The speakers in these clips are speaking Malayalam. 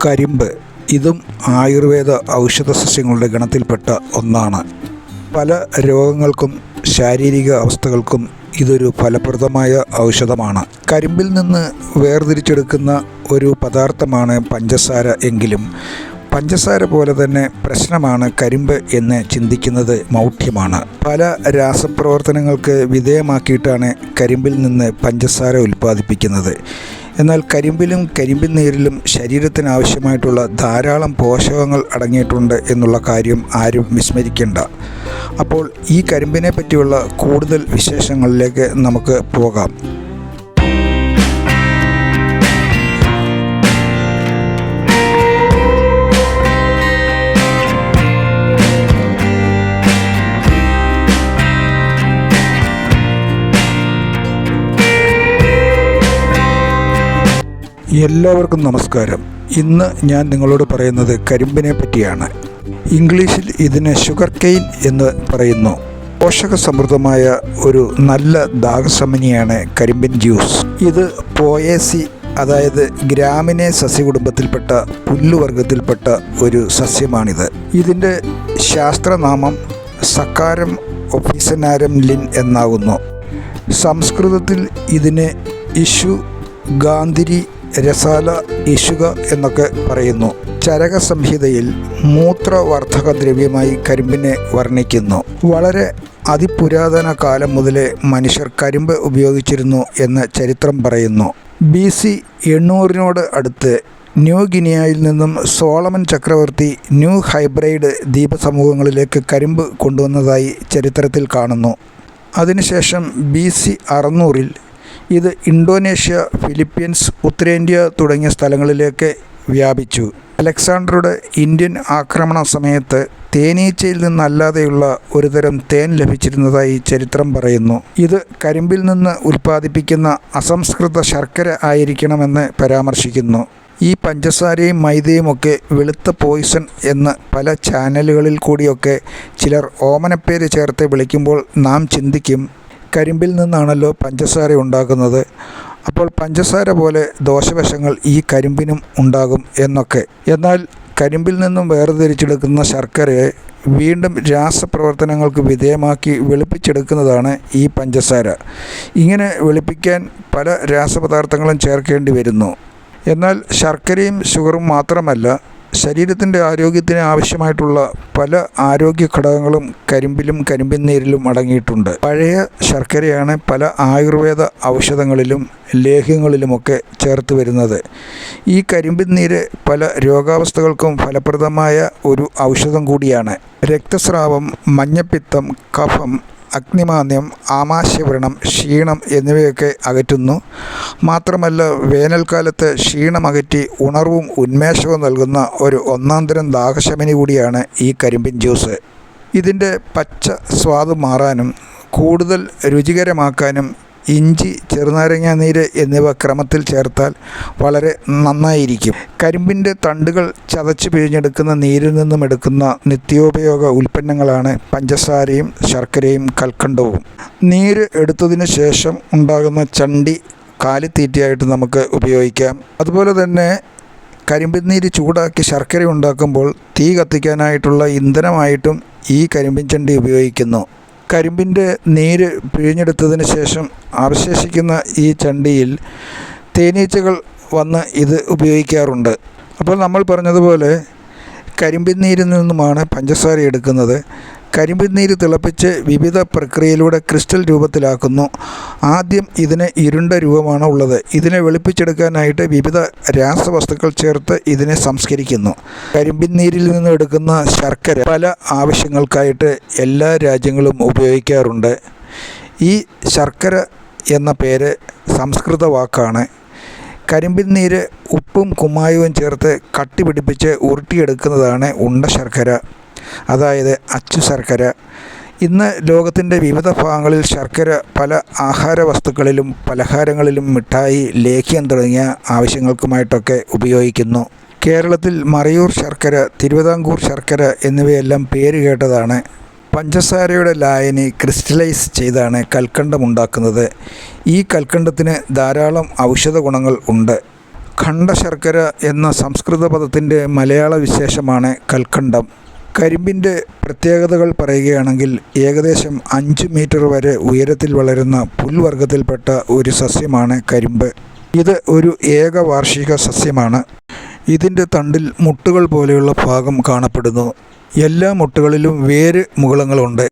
കരിമ്പ് ഇതും ആയുർവേദ ഔഷധ സസ്യങ്ങളുടെ ഗണത്തിൽപ്പെട്ട ഒന്നാണ്. പല രോഗങ്ങൾക്കും ശാരീരിക അവസ്ഥകൾക്കും ഇതൊരു ഫലപ്രദമായ ഔഷധമാണ്. കരിമ്പിൽ നിന്ന് വേർതിരിച്ചെടുക്കുന്ന ഒരു പദാർത്ഥമാണ് പഞ്ചസാര എങ്കിലും പഞ്ചസാര പോലെ തന്നെ പ്രശ്നമാണ് കരിമ്പ് എന്ന് ചിന്തിക്കുന്നത് മൗഢ്യമാണ്. പല രാസപ്രവർത്തനങ്ങൾക്ക് വിധേയമാക്കിയിട്ടാണ് കരിമ്പിൽ നിന്ന് പഞ്ചസാര ഉൽപ്പാദിപ്പിക്കുന്നത്. എന്നാൽ കരിമ്പിലും കരിമ്പിൻ നീരിലും ശരീരത്തിന് ആവശ്യമായിട്ടുള്ള ധാരാളം പോഷകങ്ങൾ അടങ്ങിയിട്ടുണ്ട് എന്നുള്ള കാര്യം ആരും വിസ്മരിക്കേണ്ട. അപ്പോൾ ഈ കരിമ്പിനെ പറ്റിയുള്ള കൂടുതൽ വിശേഷങ്ങളിലേക്ക് നമുക്ക് പോകാം. എല്ലാവർക്കും നമസ്കാരം. ഇന്ന് ഞാൻ നിങ്ങളോട് പറയുന്നത് കരിമ്പിനെ പറ്റിയാണ്. ഇംഗ്ലീഷിൽ ഇതിന് ഷുഗർ കെയിൻ എന്ന് പറയുന്നു. പോഷക സമൃദ്ധമായ ഒരു നല്ല ദാഹശമനിയാണ് കരിമ്പിൻ ജ്യൂസ്. ഇത് പോയേസി അതായത് ഗ്രാമിനെ സസ്യകുടുംബത്തിൽപ്പെട്ട പുല്ലുവർഗത്തിൽപ്പെട്ട ഒരു സസ്യമാണിത്. ഇതിൻ്റെ ശാസ്ത്രനാമം സക്കാരം ഒഫീസനാരം ലിൻ എന്നാകുന്നു. സംസ്കൃതത്തിൽ ഇതിനെ ഇഷു, ഗാന്ധിരി, രസാല, ഇഷുക എന്നൊക്കെ പറയുന്നു. ചരക സംഹിതയിൽ മൂത്രവർദ്ധക ദ്രവ്യമായി കരിമ്പിനെ വർണ്ണിക്കുന്നു. വളരെ അതിപുരാതന കാലം മുതലേ മനുഷ്യർ കരിമ്പ് ഉപയോഗിച്ചിരുന്നു എന്ന് ചരിത്രം പറയുന്നു. BC 800 അടുത്ത് ന്യൂ ഗിനിയയിൽ നിന്നും സോളമൻ ചക്രവർത്തി ന്യൂ ഹൈബ്രൈഡ് ദ്വീപസമൂഹങ്ങളിലേക്ക് കരിമ്പ് കൊണ്ടുവന്നതായി ചരിത്രത്തിൽ കാണുന്നു. അതിനുശേഷം BC 600 ഇത് ഇന്തോനേഷ്യ, ഫിലിപ്പീൻസ്, ഉത്തരേന്ത്യ തുടങ്ങിയ സ്ഥലങ്ങളിലേക്ക് വ്യാപിച്ചു. അലക്സാണ്ടറുടെ ഇന്ത്യൻ ആക്രമണ സമയത്ത് തേനീച്ചയിൽ നിന്നല്ലാതെയുള്ള ഒരുതരം തേൻ ലഭിച്ചിരുന്നതായി ചരിത്രം പറയുന്നു. ഇത് കരിമ്പിൽ നിന്ന് ഉൽപ്പാദിപ്പിക്കുന്ന അസംസ്കൃത ശർക്കര ആയിരിക്കണമെന്ന് പരാമർശിക്കുന്നു. ഈ പഞ്ചസാരയും മൈദയുമൊക്കെ വെളുത്ത പോയിസൺ എന്ന് പല ചാനലുകളിൽ കൂടിയൊക്കെ ചിലർ ഓമനപ്പേര് ചേർത്ത് വിളിക്കുമ്പോൾ നാം ചിന്തിക്കും, കരിമ്പിൽ നിന്നാണല്ലോ പഞ്ചസാര ഉണ്ടാക്കുന്നത്, അപ്പോൾ പഞ്ചസാര പോലെ ദോഷവശങ്ങൾ ഈ കരിമ്പിനും ഉണ്ടാകും എന്നൊക്കെ. എന്നാൽ കരിമ്പിൽ നിന്നും വേർതിരിച്ചെടുക്കുന്ന ശർക്കരയെ വീണ്ടും രാസപ്രവർത്തനങ്ങൾക്ക് വിധേയമാക്കി വെളുപ്പിച്ചെടുക്കുന്നതാണ് ഈ പഞ്ചസാര. ഇങ്ങനെ വെളുപ്പിക്കാൻ പല രാസപദാർത്ഥങ്ങളും ചേർക്കേണ്ടി വരുന്നു. എന്നാൽ ശർക്കരയും ഷുഗറും മാത്രമല്ല, ശരീരത്തിൻ്റെ ആരോഗ്യത്തിന് ആവശ്യമായിട്ടുള്ള പല ആരോഗ്യ ഘടകങ്ങളും കരിമ്പിലും കരിമ്പിൻ നീരിലും അടങ്ങിയിട്ടുണ്ട്. പഴയ ശർക്കരയാണ് പല ആയുർവേദ ഔഷധങ്ങളിലും ലേഹ്യങ്ങളിലുമൊക്കെ ചേർത്ത് വരുന്നത്. ഈ കരിമ്പിൻ നീര് പല രോഗാവസ്ഥകൾക്കും ഫലപ്രദമായ ഒരു ഔഷധം കൂടിയാണ്. രക്തസ്രാവം, മഞ്ഞപ്പിത്തം, കഫം, അഗ്നിമാന്ദ്യം, ആമാശയവ്രണം, ക്ഷീണം എന്നിവയൊക്കെ അകറ്റുന്നു. മാത്രമല്ല വേനൽക്കാലത്ത് ക്ഷീണമകറ്റി ഉണർവും ഉന്മേഷവും നൽകുന്ന ഒരു ഒന്നാന്തരം ദാഹശമനി കൂടിയാണ് ഈ കരിമ്പിൻ ജ്യൂസ്. ഇതിൻ്റെ പച്ച സ്വാദ് മാറാനും കൂടുതൽ രുചികരമാക്കാനും ഇഞ്ചി, ചെറുനാരങ്ങ നീര് എന്നിവ ക്രമത്തിൽ ചേർത്താൽ വളരെ നന്നായിരിക്കും. കരിമ്പിൻ്റെ തണ്ടുകൾ ചതച്ച് പിഴിഞ്ഞെടുക്കുന്ന നീരിൽ നിന്നും എടുക്കുന്ന നിത്യോപയോഗ ഉൽപ്പന്നങ്ങളാണ് പഞ്ചസാരയും ശർക്കരയും കൽക്കണ്ടവും. നീര് എടുത്തതിന് ശേഷം ഉണ്ടാകുന്ന ചണ്ടി കാലിത്തീറ്റയായിട്ട് നമുക്ക് ഉപയോഗിക്കാം. അതുപോലെ തന്നെ കരിമ്പിൻ നീര് ചൂടാക്കി ശർക്കര ഉണ്ടാക്കുമ്പോൾ തീ കത്തിക്കാനായിട്ടുള്ള ഇന്ധനമായിട്ടും ഈ കരിമ്പിൻ ചണ്ടി ഉപയോഗിക്കുന്നു. കരിമ്പിൻ്റെ നീര് പിഴിഞ്ഞെടുത്തതിന് ശേഷം അവശേഷിക്കുന്ന ഈ ചണ്ടിയിൽ തേനീച്ചകൾ വന്ന് ഇത് ഉപയോഗിക്കാറുണ്ട്. അപ്പോൾ നമ്മൾ പറഞ്ഞതുപോലെ കരിമ്പിൻ നീരിൽ നിന്നുമാണ് പഞ്ചസാര എടുക്കുന്നത്. കരിമ്പിൻ നീര് തിളപ്പിച്ച് വിവിധ പ്രക്രിയയിലൂടെ ക്രിസ്റ്റൽ രൂപത്തിലാക്കുന്നു. ആദ്യം ഇതിന് ഇരുണ്ട രൂപമാണ് ഉള്ളത്. ഇതിനെ വെളുപ്പിച്ചെടുക്കാനായിട്ട് വിവിധ രാസവസ്തുക്കൾ ചേർത്ത് ഇതിനെ സംസ്കരിക്കുന്നു. കരിമ്പിൻ നീരിൽ നിന്ന് എടുക്കുന്ന ശർക്കര പല ആവശ്യങ്ങൾക്കായിട്ട് എല്ലാ രാജ്യങ്ങളും ഉപയോഗിക്കാറുണ്ട്. ഈ ശർക്കര എന്ന പേര് സംസ്കൃത വാക്കാണ്. കരിമ്പിൻ നീര് ഉപ്പും കുമ്മായവും ചേർത്ത് കട്ടി പിടിപ്പിച്ച് ഉരുട്ടിയെടുക്കുന്നതാണ് ഉണ്ട ശർക്കര, അതായത് അച്ചു ശർക്കര. ഇന്ന് ലോകത്തിൻ്റെ വിവിധ ഭാഗങ്ങളിൽ ശർക്കര പല ആഹാര വസ്തുക്കളിലും പലഹാരങ്ങളിലും മിഠായി, ലേഹ്യം തുടങ്ങിയ ആവശ്യങ്ങൾക്കുമായിട്ടൊക്കെ ഉപയോഗിക്കുന്നു. കേരളത്തിൽ മറയൂർ ശർക്കര, തിരുവിതാംകൂർ ശർക്കര എന്നിവയെല്ലാം പേര് കേട്ടതാണ്. പഞ്ചസാരയുടെ ലായനി ക്രിസ്റ്റലൈസ് ചെയ്താണ് കൽക്കണ്ടം ഉണ്ടാക്കുന്നത്. ഈ കൽക്കണ്ടത്തിന് ധാരാളം ഔഷധ ഗുണങ്ങൾ ഉണ്ട്. ഖണ്ഡശർക്കര എന്ന സംസ്കൃത പദത്തിൻ്റെ മലയാള വിശേഷമാണ് കൽക്കണ്ടം. കരിമ്പിൻ്റെ പ്രത്യേകതകൾ പറയുകയാണെങ്കിൽ ഏകദേശം 5 മീറ്റർ വരെ ഉയരത്തിൽ വളരുന്ന പുൽവർഗത്തിൽപ്പെട്ട ഒരു സസ്യമാണ് കരിമ്പ്. ഇത് ഒരു ഏകവാർഷിക സസ്യമാണ്. ഇതിൻ്റെ തണ്ടിൽ മുട്ടുകൾ പോലെയുള്ള ഭാഗം കാണപ്പെടുന്നു. എല്ലാ മുട്ടുകളിലും വേര് മുകുളങ്ങളുണ്ട്.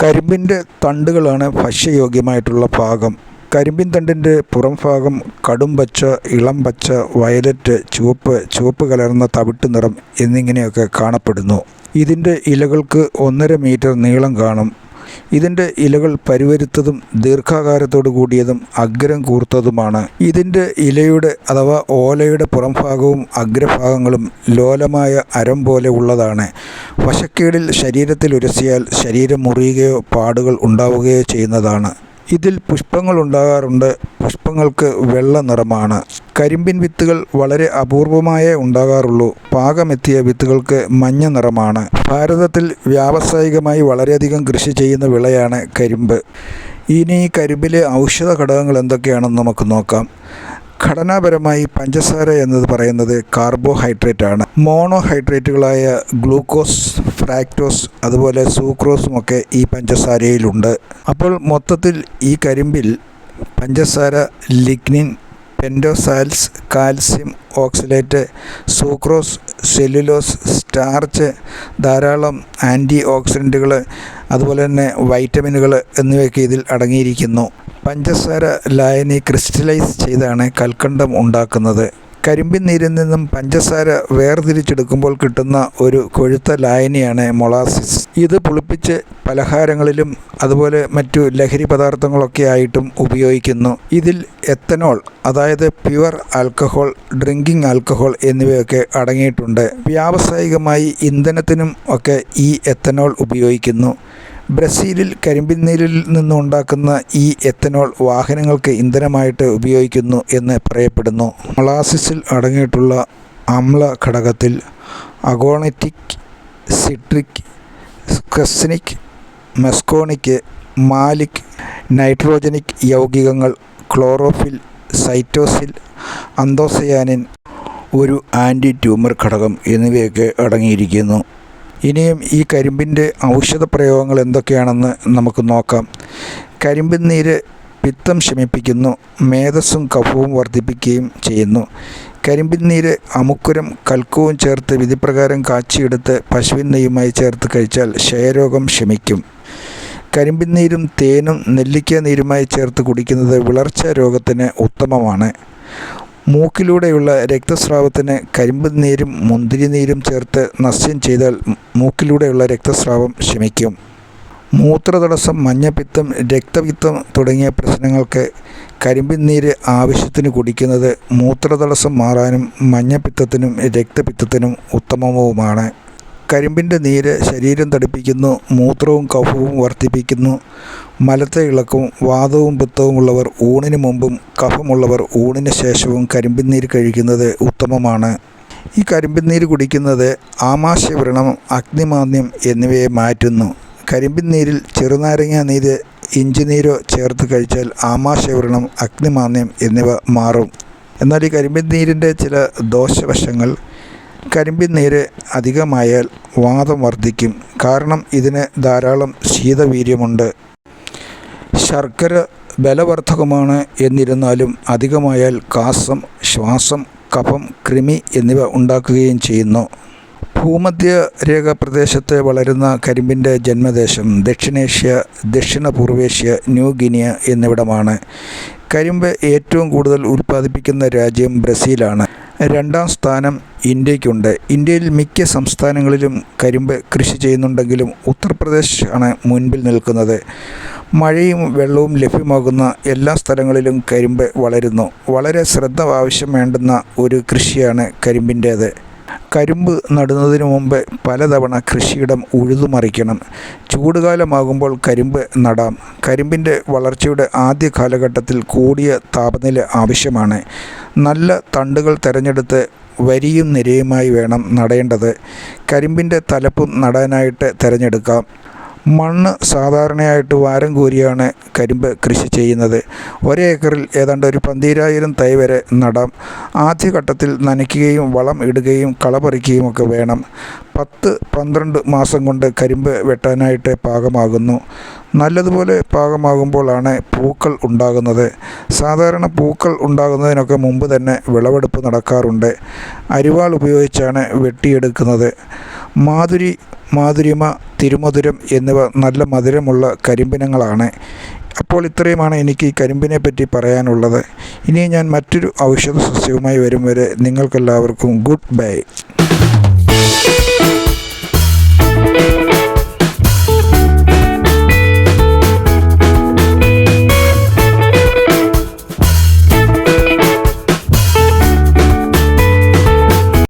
കരിമ്പിൻ്റെ തണ്ടുകളാണ് ഭക്ഷ്യയോഗ്യമായിട്ടുള്ള ഭാഗം. കരിമ്പിൻ തണ്ടിൻ്റെ പുറം ഭാഗം കടും പച്ച, ഇളം പച്ച, വയലറ്റ്, ചുവപ്പ് കലർന്ന തവിട്ട് നിറം എന്നിങ്ങനെയൊക്കെ കാണപ്പെടുന്നു. ഇതിൻ്റെ ഇലകൾക്ക് 1.5 മീറ്റർ നീളം കാണും. ഇതിൻ്റെ ഇലകൾ പരുവരുത്തതും ദീർഘാകാരത്തോടു കൂടിയതും അഗ്രം കൂർത്തതുമാണ്. ഇതിൻ്റെ ഇലയുടെ അഥവാ ഓലയുടെ പുറംഭാഗവും അഗ്രഭാഗങ്ങളും ലോലമായ അരം പോലെ ഉള്ളതാണ്. വശക്കേടിൽ ശരീരത്തിൽ ഉരസിയാൽ ശരീരം മുറിയുകയോ പാടുകൾ ഉണ്ടാവുകയോ ചെയ്യുന്നതാണ്. ഇതിൽ പുഷ്പങ്ങൾ ഉണ്ടാകാറുണ്ട്. പുഷ്പങ്ങൾക്ക് വെള്ള നിറമാണ്. കരിമ്പിൻ വിത്തുകൾ വളരെ അപൂർവമായേ ഉണ്ടാകാറുള്ളൂ. പാകമെത്തിയ വിത്തുകൾക്ക് മഞ്ഞ നിറമാണ്. ഭാരതത്തിൽ വ്യാവസായികമായി വളരെയധികം കൃഷി ചെയ്യുന്ന വിളയാണ് കരിമ്പ്. ഇനി കരിമ്പിലെ ഔഷധ ഘടകങ്ങൾ എന്തൊക്കെയാണെന്ന് നമുക്ക് നോക്കാം. ഘടനാപരമായി പഞ്ചസാര എന്നത് പറയുന്നത് കാർബോഹൈഡ്രേറ്റ് ആണ്. മോണോഹൈഡ്രേറ്റുകളായ ഗ്ലൂക്കോസ്, ഫ്രാക്ടോസ് അതുപോലെ സൂക്രോസുമൊക്കെ ഈ പഞ്ചസാരയിലുണ്ട്. അപ്പോൾ മൊത്തത്തിൽ ഈ കരിമ്പിൽ പഞ്ചസാര, lignin, pentosans, calcium oxalate, sucrose, cellulose, starch, ധാരാളം ആൻറ്റി ഓക്സിഡൻറ്റുകൾ അതുപോലെ തന്നെ വൈറ്റമിനുകൾ എന്നിവയൊക്കെ ഇതിൽ അടങ്ങിയിരിക്കുന്നു. പഞ്ചസാര ലായനി ക്രിസ്റ്റലൈസ് ചെയ്താണ് കൽക്കണ്ടം ഉണ്ടാക്കുന്നത്. കരിമ്പിൻ നീരിൽ നിന്നും പഞ്ചസാര വേർതിരിച്ചെടുക്കുമ്പോൾ കിട്ടുന്ന ഒരു കൊഴുത്ത ലായനിയാണ് മൊളാസിസ്. ഇത് പുളിപ്പിച്ച് പലഹാരങ്ങളിലും അതുപോലെ മറ്റു ലഹരി പദാർത്ഥങ്ങളൊക്കെ ആയിട്ടും ഉപയോഗിക്കുന്നു. ഇതിൽ എത്തനോൾ, അതായത് പ്യുവർ ആൽക്കഹോൾ, ഡ്രിങ്കിങ് ആൽക്കഹോൾ എന്നിവയൊക്കെ അടങ്ങിയിട്ടുണ്ട്. വ്യാവസായികമായി ഇന്ധനത്തിനും ഒക്കെ ഈ എത്തനോൾ ഉപയോഗിക്കുന്നു. ബ്രസീലിൽ കരിമ്പിൻ നീരിൽ നിന്നുണ്ടാക്കുന്ന ഈ എത്തനോൾ വാഹനങ്ങൾക്ക് ഇന്ധനമായിട്ട് ഉപയോഗിക്കുന്നു എന്ന് പറയപ്പെടുന്നു. മൊളാസിസിൽ അടങ്ങിയിട്ടുള്ള അമ്ല ഘടകത്തിൽ അഗോണറ്റിക്, സിട്രിക്, സ്കസ്നിക്, മെസ്കോണിക്, മാലിക്, നൈട്രോജനിക് യൗഗികങ്ങൾ, ക്ലോറോഫിൽ, സൈറ്റോസിൽ, അന്തോസയാനിൻ, ഒരു ആൻറ്റി ട്യൂമർ ഘടകം എന്നിവയൊക്കെ അടങ്ങിയിരിക്കുന്നു. ഇനിയും ഈ കരിമ്പിൻ്റെ ഔഷധ പ്രയോഗങ്ങൾ എന്തൊക്കെയാണെന്ന് നമുക്ക് നോക്കാം. കരിമ്പിൻ നീര് പിത്തം ശമിപ്പിക്കുന്നു, മേധസ്സും കഫവും വർദ്ധിപ്പിക്കുകയും ചെയ്യുന്നു. കരിമ്പിൻ നീര് അമുക്കുരം, കൽക്കവും ചേർത്ത് വിധിപ്രകാരം കാച്ചിയെടുത്ത് പശുവിൻ നെയ്യുമായി ചേർത്ത് കഴിച്ചാൽ ക്ഷയരോഗം ശമിക്കും. കരിമ്പിൻ നീരും തേനും നെല്ലിക്ക നീരുമായി ചേർത്ത് കുടിക്കുന്നത് വിളർച്ച രോഗത്തിന് ഉത്തമമാണ്. മൂക്കിലൂടെയുള്ള രക്തസ്രാവത്തിന് കരിമ്പിൻ നീരും മുന്തിരി നീരും ചേർത്ത് നസ്യം ചെയ്താൽ മൂക്കിലൂടെയുള്ള രക്തസ്രാവം ശമിക്കും. മൂത്രതടസ്സം, മഞ്ഞപ്പിത്തം, രക്തപിത്തം തുടങ്ങിയ പ്രശ്നങ്ങൾക്ക് കരിമ്പിൻ നീര് ആവശ്യത്തിന് കുടിക്കുന്നത് മൂത്രതടസ്സം മാറാനും മഞ്ഞപ്പിത്തത്തിനും രക്തപിത്തത്തിനും ഉത്തമവുമാണ്. കരിമ്പിൻ്റെ നീര് ശരീരം തടിപ്പിക്കുന്നു, മൂത്രവും കഫവും വർദ്ധിപ്പിക്കുന്നു, മലത്തെ ഇളക്കും. വാതവും പിത്തവും ഉള്ളവർ ഊണിന് മുമ്പും കഫമുള്ളവർ ഊണിന് ശേഷവും കരിമ്പിൻ നീര് കഴിക്കുന്നത് ഉത്തമമാണ്. ഈ കരിമ്പിൻ നീര് കുടിക്കുന്നത് ആമാശയവ്രണം, അഗ്നിമാന്ദ്യം എന്നിവയെ മാറ്റുന്നു. കരിമ്പിൻ നീരിൽ ചെറുനാരങ്ങ നീര്, ഇഞ്ചി നീരോ ചേർത്ത് കഴിച്ചാൽ ആമാശയവ്രണം, അഗ്നിമാന്ദ്യം എന്നിവ മാറും. എന്നാൽ ഈ കരിമ്പിൻ നീരിൻ്റെ ചില ദോഷവശങ്ങൾ: കരിമ്പിൻ നീര് അധികമായാൽ വാതം വർദ്ധിക്കും. കാരണം ഇതിന് ധാരാളം ശീതവീര്യമുണ്ട്. ശർക്കര ബലവർദ്ധകമാണ്. എന്നിരുന്നാലും അധികമായാൽ കാസം, ശ്വാസം, കഫം, കൃമി എന്നിവ ഉണ്ടാക്കുകയും ചെയ്യുന്നു. ഭൂമധ്യരേഖ പ്രദേശത്ത് വളരുന്ന കരിമ്പിൻ്റെ ജന്മദേശം ദക്ഷിണേഷ്യ, ദക്ഷിണ പൂർവേഷ്യ, ന്യൂ ഗിനിയ എന്നിവിടമാണ്. കരിമ്പ് ഏറ്റവും കൂടുതൽ ഉൽപ്പാദിപ്പിക്കുന്ന രാജ്യം ബ്രസീലാണ്. 2ാം സ്ഥാനം ഇന്ത്യയ്ക്കുണ്ട്. ഇന്ത്യയിൽ മിക്ക സംസ്ഥാനങ്ങളിലും കരിമ്പ് കൃഷി ചെയ്യുന്നുണ്ടെങ്കിലും ഉത്തർപ്രദേശ് ആണ് മുൻപിൽ നിൽക്കുന്നത്. മഴയും വെള്ളവും ലഭ്യമാകുന്ന എല്ലാ സ്ഥലങ്ങളിലും കരിമ്പ് വളരുന്നു. വളരെ ശ്രദ്ധ ആവശ്യം വേണ്ടുന്ന ഒരു കൃഷിയാണ് കരിമ്പിൻ്റേത്. കരിമ്പ് നടുന്നതിന് മുമ്പ് പലതവണ കൃഷിയിടം ഉഴുതുമറിക്കണം. ചൂടുകാലമാകുമ്പോൾ കരിമ്പ് നടാം. കരിമ്പിൻ്റെ വളർച്ചയുടെ ആദ്യ കാലഘട്ടത്തിൽ കൂടിയ താപനില ആവശ്യമാണ്. നല്ല തണ്ടുകൾ തിരഞ്ഞെടുത്ത് വരിയും നിരയുമായി വേണം നടേണ്ടത്. കരിമ്പിൻ്റെ തലപ്പും നടാനായിട്ട് തിരഞ്ഞെടുക്കാം. മണ്ണ് സാധാരണയായിട്ട് വാരം കോരിയാണ് കരിമ്പ് കൃഷി ചെയ്യുന്നത്. ഒരേക്കറിൽ ഏതാണ്ട് ഒരു 12,000 തൈ വരെ നടാം. ആദ്യഘട്ടത്തിൽ നനയ്ക്കുകയും വളം ഇടുകയും കള പറിക്കുകയും ഒക്കെ വേണം. 10-12 മാസം കൊണ്ട് കരിമ്പ് വെട്ടാനായിട്ട് പാകമാകുന്നു. നല്ലതുപോലെ പാകമാകുമ്പോഴാണ് പൂക്കൾ ഉണ്ടാകുന്നത്. സാധാരണ പൂക്കൾ ഉണ്ടാകുന്നതിനൊക്കെ മുമ്പ് തന്നെ വിളവെടുപ്പ് നടക്കാറുണ്ട്. അരിവാൾ ഉപയോഗിച്ചാണ് വെട്ടിയെടുക്കുന്നത്. മാധുരിമ, തിരുമധുരം എന്നിവ നല്ല മധുരമുള്ള കരിമ്പിനങ്ങളാണ്. അപ്പോൾ ഇത്രയുമാണ് എനിക്ക് ഈ കരിമ്പിനെ പറ്റി പറയാനുള്ളത്. ഇനി ഞാൻ മറ്റൊരു ഔഷധ സസ്യവുമായി വരും വരെ നിങ്ങൾക്കെല്ലാവർക്കും ഗുഡ് ബൈ.